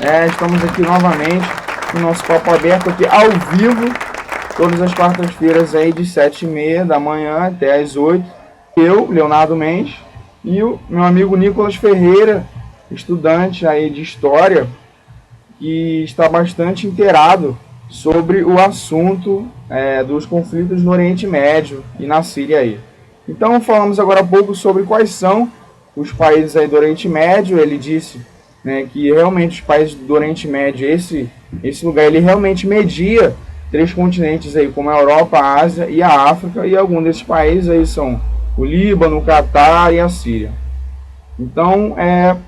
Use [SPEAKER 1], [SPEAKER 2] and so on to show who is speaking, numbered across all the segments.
[SPEAKER 1] Estamos aqui novamente no nosso papo aberto aqui ao vivo, todas as quartas-feiras aí de 7h30 da manhã até as 8h. Eu, Leonardo Mendes, e o meu amigo Nicolas Ferreira, estudante aí de História, que está bastante inteirado sobre o assunto dos conflitos no Oriente Médio e na Síria aí. Então falamos agora um pouco sobre quais são os países aí do Oriente Médio. Ele disse, né, que realmente os países do Oriente Médio, esse lugar, ele realmente media 3 continentes aí, como a Europa, a Ásia e a África, e alguns desses países aí são o Líbano, o Catar e a Síria. Então,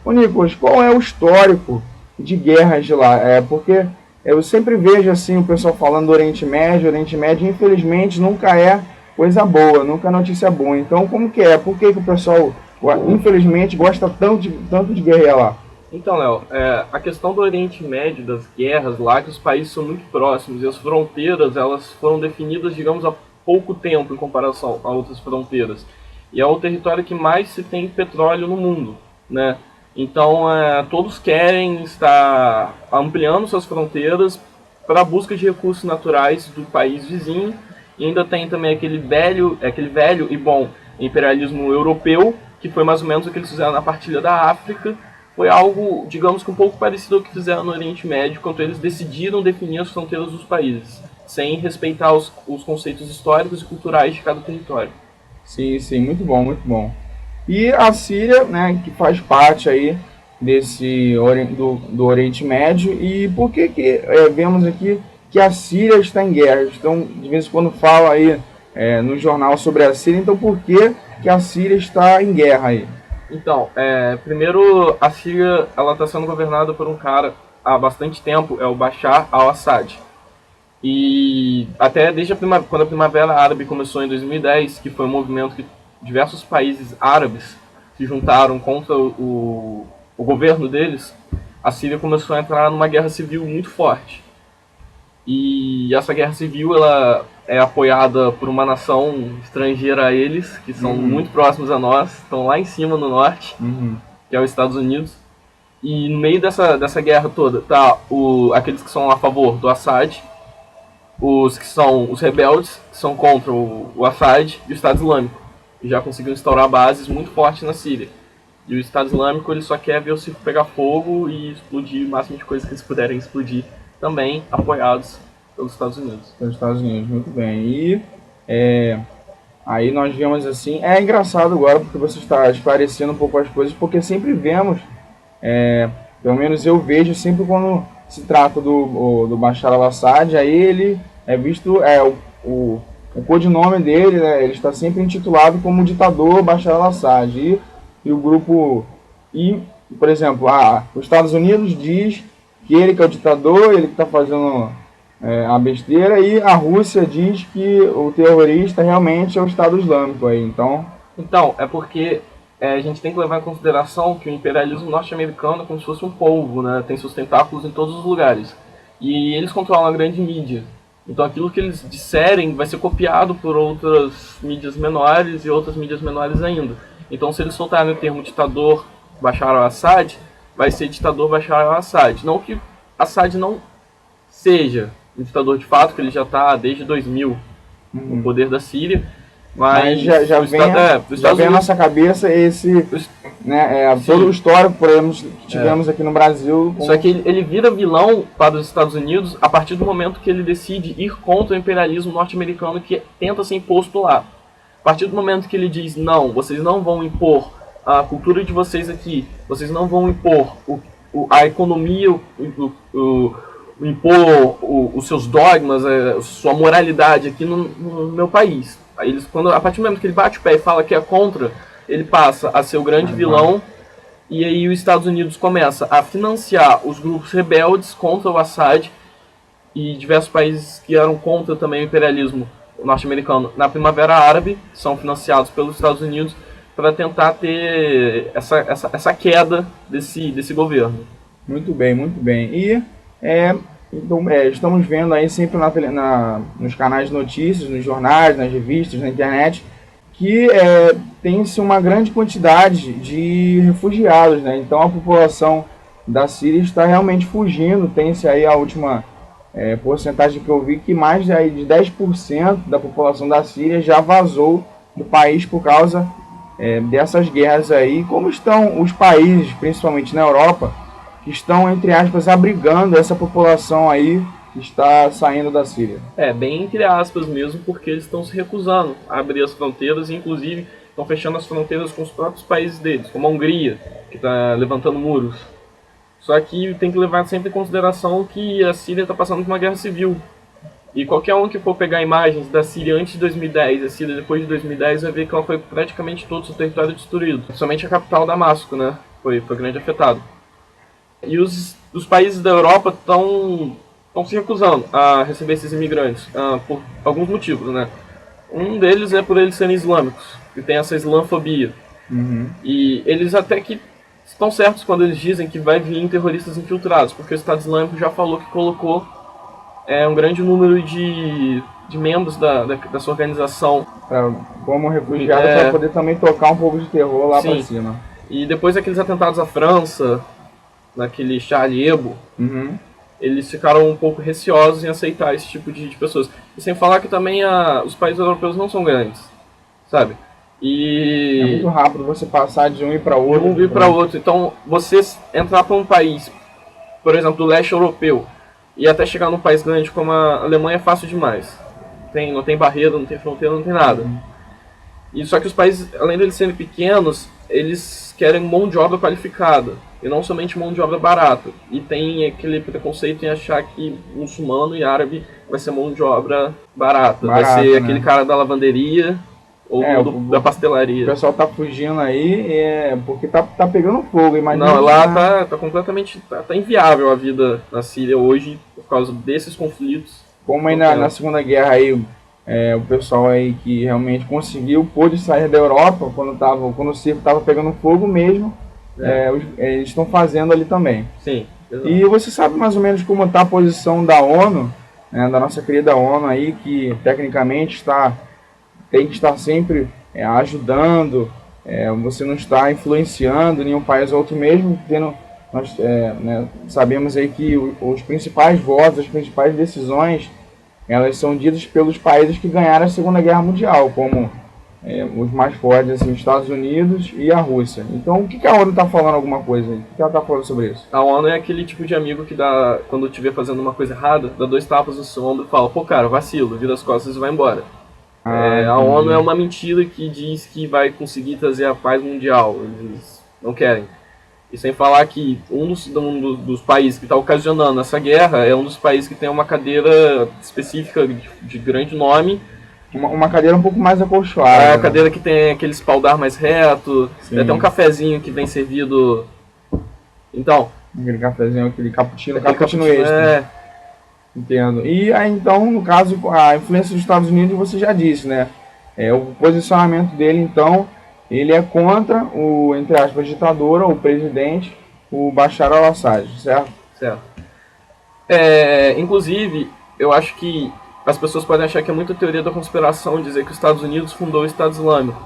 [SPEAKER 1] Nicolas, qual é o histórico de guerras de lá? Porque eu sempre vejo assim o pessoal falando do Oriente Médio, infelizmente nunca é coisa boa, nunca é notícia boa. Então, como que é? Por que o pessoal, infelizmente, gosta tanto de guerrear lá?
[SPEAKER 2] Então, Léo, a questão do Oriente Médio, das guerras lá, que os países são muito próximos e as fronteiras, elas foram definidas, digamos, há pouco tempo em comparação a outras fronteiras. E é o território que mais se tem petróleo no mundo, né? Então, todos querem estar ampliando suas fronteiras para a busca de recursos naturais do país vizinho. E ainda tem também aquele velho e bom imperialismo europeu, que foi mais ou menos o que eles fizeram na partilha da África. Foi algo, digamos que um pouco parecido ao que fizeram no Oriente Médio, quando eles decidiram definir as fronteiras dos países, sem respeitar os conceitos históricos e culturais de cada território.
[SPEAKER 1] Sim, sim, muito bom, muito bom. E a Síria, né, que faz parte aí do Oriente Médio, e por que vemos aqui que a Síria está em guerra? Então, de vez em quando fala aí no jornal sobre a Síria, então por que a Síria está em guerra aí?
[SPEAKER 2] Então, primeiro, a Síria está sendo governada por um cara há bastante tempo, é o Bashar al-Assad. E até desde quando a Primavera Árabe começou em 2010, que foi um movimento que diversos países árabes se juntaram contra o governo deles, a Síria começou a entrar numa guerra civil muito forte. E essa guerra civil ela é apoiada por uma nação estrangeira a eles, que são muito próximos a nós, estão lá em cima no norte, que é os Estados Unidos. E no meio dessa guerra toda tá aqueles que são a favor do Assad, os que são os rebeldes, que são contra o Assad, e o Estado Islâmico, que já conseguiu instaurar bases muito fortes na Síria. E o Estado Islâmico ele só quer ver o circo pegar fogo e explodir o máximo de coisas que eles puderem explodir, também apoiados pelos Estados Unidos.
[SPEAKER 1] Pelos Estados Unidos, muito bem. E aí nós vemos assim, é engraçado agora porque você está esclarecendo um pouco as coisas, porque sempre vemos, pelo menos eu vejo sempre quando se trata do Bashar al-Assad, aí ele é visto, o codinome dele, né, ele está sempre intitulado como ditador Bashar al-Assad, e o grupo, por exemplo, os Estados Unidos diz que ele que é o ditador, ele que está fazendo a besteira, e a Rússia diz que o terrorista realmente é o Estado Islâmico aí, então
[SPEAKER 2] é porque a gente tem que levar em consideração que o imperialismo norte-americano é como se fosse um polvo, né? Tem seus tentáculos em todos os lugares. E eles controlam a grande mídia. Então aquilo que eles disserem vai ser copiado por outras mídias menores e outras mídias menores ainda. Então se eles soltarem o termo ditador Bashar al-Assad, vai ser ditador Bashar al-Assad. Não que Assad não seja um ditador de fato, que ele já está desde 2000 no poder da Síria. Mas
[SPEAKER 1] já vem à nossa cabeça todo o histórico, por exemplo, que tivemos aqui no Brasil.
[SPEAKER 2] Só que ele vira vilão para os Estados Unidos a partir do momento que ele decide ir contra o imperialismo norte-americano que tenta ser imposto lá. A partir do momento que ele diz, não, vocês não vão impor a cultura de vocês aqui, vocês não vão impor a economia, impor os seus dogmas, a sua moralidade aqui no meu país. Aí a partir do momento que ele bate o pé e fala que é contra, ele passa a ser o grande vilão, e aí os Estados Unidos começa a financiar os grupos rebeldes contra o Assad e diversos países que eram contra também o imperialismo norte-americano na Primavera Árabe, são financiados pelos Estados Unidos para tentar ter essa queda desse governo.
[SPEAKER 1] Muito bem, muito bem. E então, estamos vendo aí sempre nos canais de notícias, nos jornais, nas revistas, na internet, que tem-se uma grande quantidade de refugiados, né? Então a população da Síria está realmente fugindo. Tem-se aí a última porcentagem que eu vi que mais aí de 10% da população da Síria já vazou do país por causa dessas guerras aí. Como estão os países, principalmente na Europa, que estão, entre aspas, abrigando essa população aí que está saindo da Síria?
[SPEAKER 2] Bem entre aspas mesmo, porque eles estão se recusando a abrir as fronteiras e, inclusive, estão fechando as fronteiras com os próprios países deles, como a Hungria, que está levantando muros. Só que tem que levar sempre em consideração que a Síria está passando por uma guerra civil. E qualquer um que for pegar imagens da Síria antes de 2010 e a Síria depois de 2010 vai ver que ela foi praticamente todo o seu território destruído. Somente a capital, Damasco, né, foi grande afetado. E os países da Europa estão se recusando a receber esses imigrantes, por alguns motivos, né? Um deles é por eles serem islâmicos, que tem essa islamofobia.
[SPEAKER 1] Uhum.
[SPEAKER 2] E eles até que estão certos quando eles dizem que vai vir terroristas infiltrados, porque o Estado Islâmico já falou que colocou um grande número de membros da sua organização
[SPEAKER 1] como refugiado, para poder também tocar um pouco de terror lá para cima.
[SPEAKER 2] E depois daqueles atentados à França, naquele Charlie Hebdo, eles ficaram um pouco receosos em aceitar esse tipo de pessoas. E sem falar que também os países europeus não são grandes, sabe? E
[SPEAKER 1] é muito rápido você passar de um ir para outro.
[SPEAKER 2] De um ir para outro. Então, você entrar para um país, por exemplo, do leste europeu, e até chegar num país grande como a Alemanha é fácil demais. Não tem barreira, não tem fronteira, não tem nada. E só que os países, além de eles serem pequenos, eles querem mão de obra qualificada. E não somente mão de obra barata. E tem aquele preconceito em achar que muçulmano e árabe vai ser mão de obra barata. Vai ser aquele cara da lavanderia ou da pastelaria.
[SPEAKER 1] O pessoal tá fugindo aí porque tá pegando fogo, imagina.
[SPEAKER 2] Não, lá tá completamente tá inviável a vida na Síria hoje por causa desses conflitos.
[SPEAKER 1] Como aí na Segunda Guerra aí, o pessoal aí que realmente pôde sair da Europa quando o circo tava pegando fogo mesmo, eles estão fazendo ali também.
[SPEAKER 2] Sim, exatamente.
[SPEAKER 1] E você sabe mais ou menos como está a posição da ONU, da nossa querida ONU aí, que tecnicamente tem que estar sempre ajudando, você não está influenciando nenhum país ou outro mesmo, nós sabemos aí que os principais votos, as principais decisões, elas são ditas pelos países que ganharam a Segunda Guerra Mundial, como os mais fortes, assim, os Estados Unidos e a Rússia. Então, o que a ONU está falando alguma coisa aí? O que ela está falando sobre isso?
[SPEAKER 2] A ONU é aquele tipo de amigo que dá, quando te vê fazendo uma coisa errada, dá 2 tapas no seu ombro e fala, pô cara, vacilo, vira as costas e vai embora. A ONU é uma mentira que diz que vai conseguir trazer a paz mundial. Eles não querem. E sem falar que um dos países que está ocasionando essa guerra é um dos países que tem uma cadeira específica de grande nome.
[SPEAKER 1] Uma cadeira um pouco mais acolchoada.
[SPEAKER 2] A cadeira que tem aquele espaldar mais reto. Tem até um cafezinho que vem servido. Então.
[SPEAKER 1] Aquele cafezinho, aquele cappuccino extra. Entendo. E aí, então, no caso, a influência dos Estados Unidos, você já disse, né? O posicionamento dele, então, ele é contra o, entre aspas, ditador, ou o presidente, o Bashar al-Assad, certo?
[SPEAKER 2] Certo. Inclusive, eu acho que as pessoas podem achar que é muita teoria da conspiração dizer que os Estados Unidos fundou o Estado Islâmico.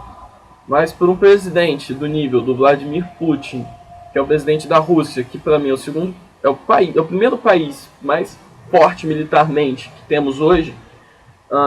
[SPEAKER 2] Mas por um presidente do nível do Vladimir Putin, que é o presidente da Rússia, que para mim é o primeiro país mais forte militarmente que temos hoje,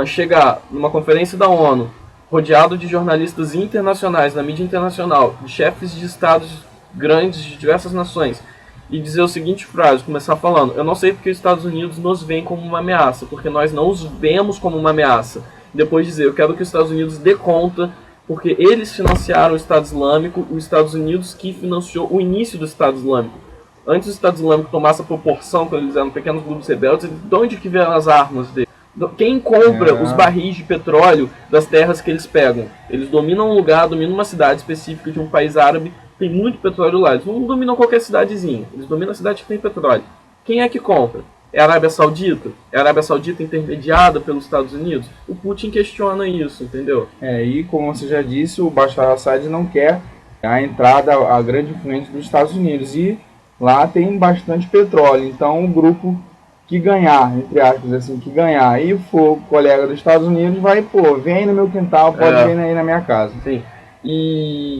[SPEAKER 2] chegar numa conferência da ONU, rodeado de jornalistas internacionais, na mídia internacional, de chefes de estados grandes de diversas nações, e dizer o seguinte frase, começar falando, eu não sei porque os Estados Unidos nos veem como uma ameaça, porque nós não os vemos como uma ameaça. Depois dizer, eu quero que os Estados Unidos dê conta, porque eles financiaram o Estado Islâmico, os Estados Unidos que financiou o início do Estado Islâmico. Antes do Estado Islâmico tomasse a proporção, quando eles eram pequenos grupos rebeldes, de onde que vieram as armas deles? Quem compra os barris de petróleo das terras que eles pegam? Eles dominam um lugar, dominam uma cidade específica de um país árabe, tem muito petróleo lá. Eles não dominam qualquer cidadezinha, eles dominam a cidade que tem petróleo. Quem é que compra? É a Arábia Saudita? É a Arábia Saudita intermediada pelos Estados Unidos? O Putin questiona isso, entendeu?
[SPEAKER 1] E como você já disse, o Bashar al-Assad não quer a entrada, a grande influência dos Estados Unidos. E lá tem bastante petróleo, então o grupo que ganhar, entre aspas, assim, que ganhar e for colega dos Estados Unidos, vai, vem aí no meu quintal, pode vir aí na minha casa.
[SPEAKER 2] Sim.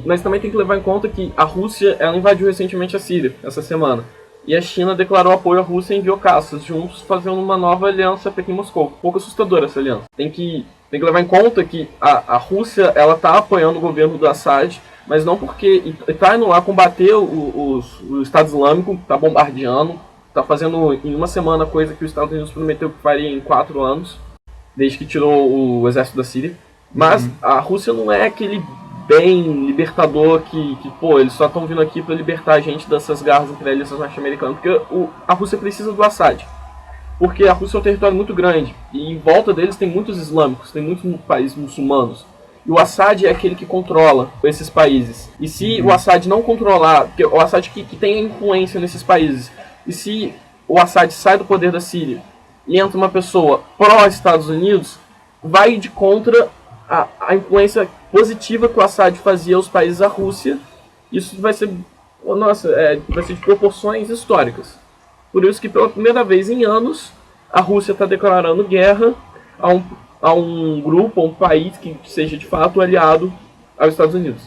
[SPEAKER 2] Mas também tem que levar em conta que a Rússia, ela invadiu recentemente a Síria, essa semana. e a China declarou apoio à Rússia e enviou caças, juntos fazendo uma nova aliança Pequim-Moscou. Um pouco assustadora essa aliança. Tem que levar em conta que a Rússia ela está apoiando o governo do Assad, mas não porque está indo lá combater o Estado Islâmico, está bombardeando, está fazendo em uma semana coisa que os Estados Unidos prometeu que faria em 4 anos, desde que tirou o exército da Síria. Mas a Rússia não é aquele bem libertador que pô, eles só estão vindo aqui para libertar a gente dessas garras imperialistas norte-americanas, porque a Rússia precisa do Assad. Porque a Rússia é um território muito grande, e em volta deles tem muitos islâmicos, tem muitos países muçulmanos. E o Assad é aquele que controla esses países. E se o Assad não controlar, porque o Assad que tem influência nesses países, e se o Assad sai do poder da Síria e entra uma pessoa pró-Estados Unidos, vai de contra a influência positiva que o Assad fazia aos países da Rússia. Isso vai ser, vai ser de proporções históricas. Por isso que pela primeira vez em anos, a Rússia está declarando guerra a um grupo, a um país que seja de fato aliado aos Estados Unidos.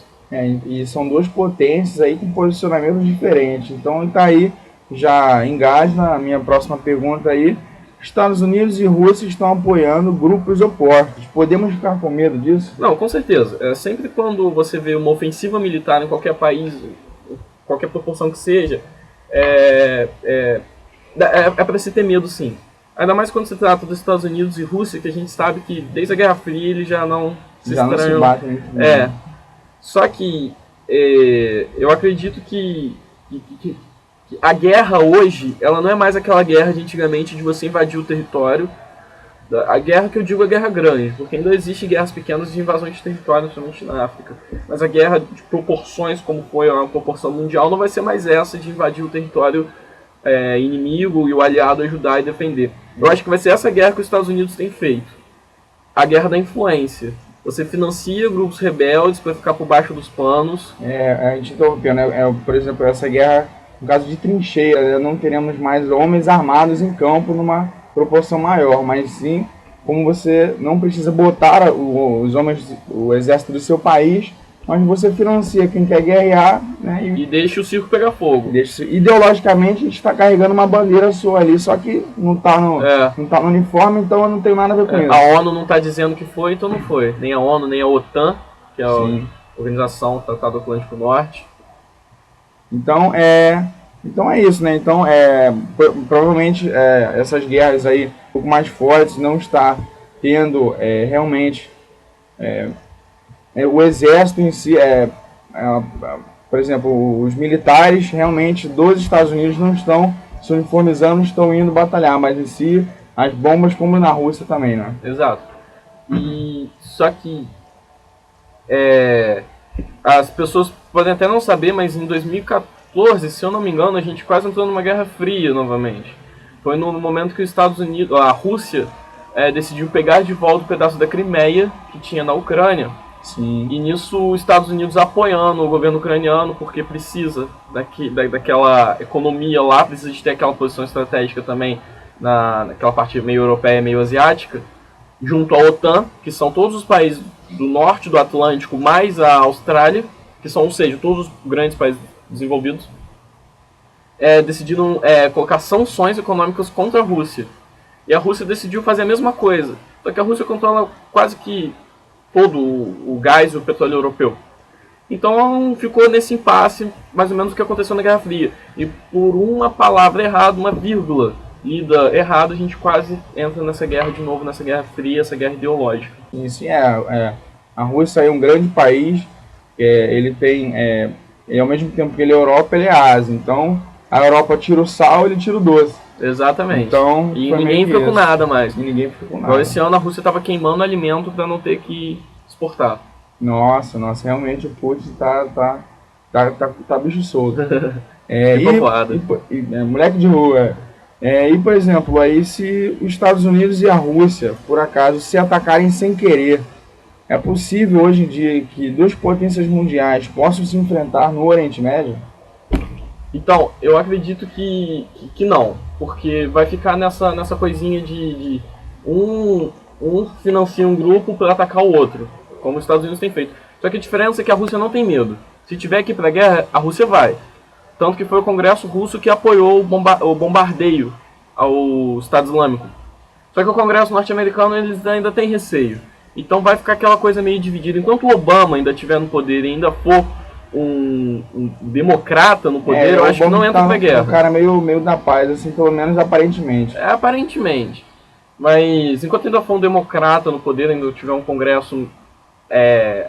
[SPEAKER 1] E são duas potências aí com posicionamentos diferentes. Então está aí, já engaja na minha próxima pergunta aí. Estados Unidos e Rússia estão apoiando grupos opostos. Podemos ficar com medo disso?
[SPEAKER 2] Não, com certeza. Sempre quando você vê uma ofensiva militar em qualquer país, qualquer proporção que seja, é para se ter medo, sim. Ainda mais quando se trata dos Estados Unidos e Rússia, que a gente sabe que desde a Guerra Fria eles já não se estranham.
[SPEAKER 1] Não se batem.
[SPEAKER 2] Só que eu acredito que a guerra hoje, ela não é mais aquela guerra de antigamente de você invadir o território. A guerra que eu digo é guerra grande, porque ainda existe guerras pequenas de invasões de território, principalmente na África. Mas a guerra de proporções, como foi a proporção mundial, não vai ser mais essa de invadir o território inimigo e o aliado ajudar e defender. Eu acho que vai ser essa guerra que os Estados Unidos têm feito. A guerra da influência. Você financia grupos rebeldes para ficar por baixo dos panos.
[SPEAKER 1] A gente interrompendo, por exemplo, essa guerra, no caso de trincheira, não teremos mais homens armados em campo numa proporção maior, mas sim, como você não precisa botar os homens, o exército do seu país, mas você financia quem quer guerrear, né?
[SPEAKER 2] E deixa o circo pegar fogo.
[SPEAKER 1] Ideologicamente, a gente está carregando uma bandeira sua ali, só que não está no uniforme, então eu não tenho nada a ver com isso.
[SPEAKER 2] A ONU não está dizendo que foi, então não foi. Nem a ONU, nem a OTAN, que é a Organização do Tratado Atlântico Norte.
[SPEAKER 1] Então é isso, né? Então provavelmente essas guerras aí um pouco mais fortes não está tendo realmente o exército em si, por exemplo, os militares realmente dos Estados Unidos não estão se uniformizando, estão indo batalhar, mas em si as bombas como na Rússia também, né?
[SPEAKER 2] Exato. E só que as pessoas podem até não saber, mas em 2014, se eu não me engano, a gente quase entrou numa Guerra Fria novamente. Foi no momento que os Estados Unidos, a Rússia decidiu pegar de volta o pedaço da Crimeia que tinha na Ucrânia.
[SPEAKER 1] Sim.
[SPEAKER 2] E nisso os Estados Unidos apoiando o governo ucraniano, porque precisa daquela economia lá, precisa de ter aquela posição estratégica também naquela parte meio europeia, meio asiática, junto à OTAN, que são todos os países do norte do Atlântico, mais a Austrália, que são, ou seja, todos os grandes países desenvolvidos, decidiram colocar sanções econômicas contra a Rússia. E a Rússia decidiu fazer a mesma coisa, só que a Rússia controla quase que todo o gás e o petróleo europeu. Então ficou nesse impasse, mais ou menos o que aconteceu na Guerra Fria. E por uma palavra errada, uma vírgula lida errada, a gente quase entra nessa guerra de novo, nessa Guerra Fria, essa guerra ideológica.
[SPEAKER 1] Isso a Rússia é um grande país, ele tem, e ao mesmo tempo que ele é Europa, ele é Ásia. Então a Europa tira o sal, ele tira o doce.
[SPEAKER 2] Exatamente.
[SPEAKER 1] Então,
[SPEAKER 2] e ninguém fica com nada mais.
[SPEAKER 1] Ninguém fica com nada.
[SPEAKER 2] Agora esse ano a Rússia estava queimando alimento para não ter que exportar.
[SPEAKER 1] Nossa, realmente o Putin tá bicho solto. Moleque de rua. E por exemplo, aí se os Estados Unidos e a Rússia, por acaso, se atacarem sem querer, é possível hoje em dia que duas potências mundiais possam se enfrentar no Oriente Médio?
[SPEAKER 2] Então, eu acredito que não, porque vai ficar nessa coisinha de um financia um grupo para atacar o outro, como os Estados Unidos têm feito. Só que a diferença é que a Rússia não tem medo. Se tiver que ir para a guerra, a Rússia vai. Tanto que foi o Congresso russo que apoiou o bombardeio ao Estado Islâmico. Só que o Congresso norte-americano eles ainda tem receio. Então vai ficar aquela coisa meio dividida. Enquanto o Obama ainda estiver no poder e ainda for um democrata no poder, eu acho que não entra pra guerra.
[SPEAKER 1] Um cara meio da paz, assim, pelo menos aparentemente.
[SPEAKER 2] Aparentemente. Mas enquanto ainda for um democrata no poder, ainda tiver um Congresso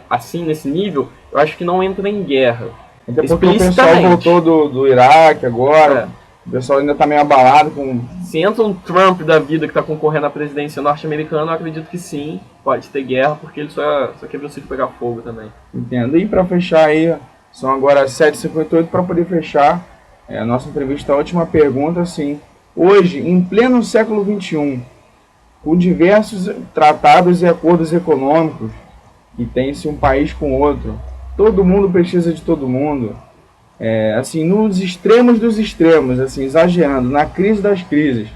[SPEAKER 2] assim, nesse nível, eu acho que não entra em guerra.
[SPEAKER 1] Até porque o pessoal voltou do Iraque agora, o pessoal ainda tá meio abalado com...
[SPEAKER 2] Se entra um Trump da vida que tá concorrendo à presidência norte-americana, eu acredito que sim, pode ter guerra, porque ele só quer ver o circo pegar fogo também.
[SPEAKER 1] Entendo. E para fechar aí, são agora 7h58, para poder fechar a nossa entrevista, a última pergunta, assim, hoje, em pleno século XXI, com diversos tratados e acordos econômicos, que tem-se um país com outro, todo mundo precisa de todo mundo, assim, nos extremos dos extremos, assim, exagerando, na crise das crises,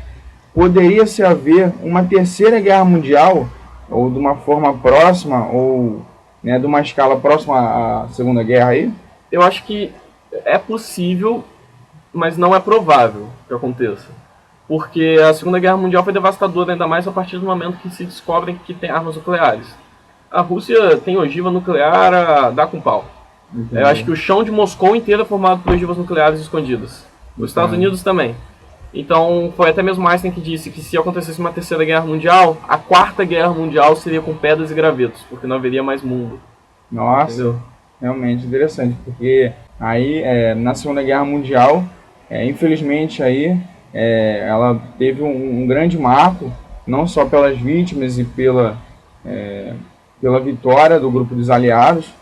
[SPEAKER 1] poderia-se haver uma terceira guerra mundial, ou de uma forma próxima, ou de uma escala próxima à Segunda Guerra aí?
[SPEAKER 2] Eu acho que é possível, mas não é provável que aconteça. Porque a Segunda Guerra Mundial foi devastadora, ainda mais a partir do momento que se descobrem que tem armas nucleares. A Rússia tem ogiva nuclear a dar com pau. Entendi. Eu acho que o chão de Moscou inteiro é formado por ogivas nucleares escondidas. Os Estados Unidos também. Então, foi até mesmo Einstein que disse que se acontecesse uma terceira guerra mundial, a quarta guerra mundial seria com pedras e gravetos, porque não haveria mais mundo.
[SPEAKER 1] Nossa, entendeu? Realmente interessante, porque aí, na Segunda Guerra Mundial, infelizmente aí, ela teve um grande marco, não só pelas vítimas e pela vitória do grupo dos aliados,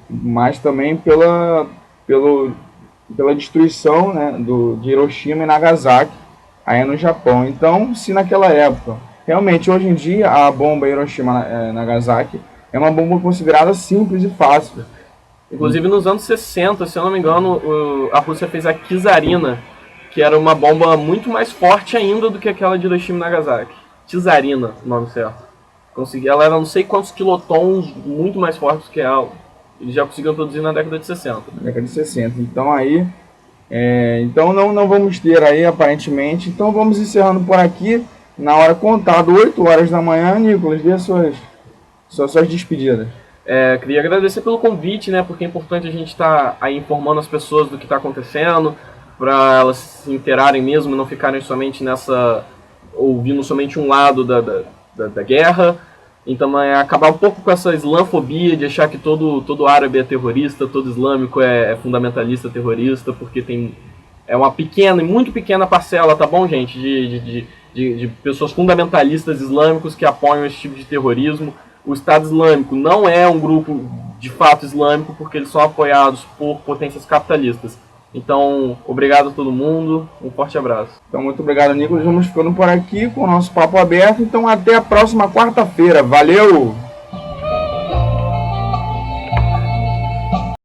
[SPEAKER 1] mas também pela destruição, né, de Hiroshima e Nagasaki aí no Japão. Então, se naquela época, realmente hoje em dia a bomba Hiroshima Nagasaki é uma bomba considerada simples e fácil.
[SPEAKER 2] Inclusive nos anos 60, se eu não me engano, a Rússia fez a Kizarina, que era uma bomba muito mais forte ainda do que aquela de Hiroshima e Nagasaki. Kizarina, o nome certo. Ela era não sei quantos quilotons muito mais fortes que ela. Eles já conseguiram produzir na década de 60.
[SPEAKER 1] Década de 60. Então aí... então não vamos ter aí, aparentemente. Então vamos encerrando por aqui. Na hora contada, 8 horas da manhã, Nicolas, dê suas despedidas.
[SPEAKER 2] Queria agradecer pelo convite, né? Porque é importante a gente estar aí informando as pessoas do que está acontecendo, para elas se inteirarem mesmo e não ficarem somente ouvindo somente um lado da guerra. Então acabar um pouco com essa islamofobia de achar que todo árabe é terrorista, todo islâmico é fundamentalista terrorista, porque é uma pequena e muito pequena parcela, tá bom, gente, de pessoas fundamentalistas islâmicos que apoiam esse tipo de terrorismo. O Estado Islâmico não é um grupo de fato islâmico, porque eles são apoiados por potências capitalistas. Então, obrigado a todo mundo, um forte abraço.
[SPEAKER 1] Então, muito obrigado, Nicolas. Vamos ficando por aqui com o nosso papo aberto. Então, até a próxima quarta-feira. Valeu!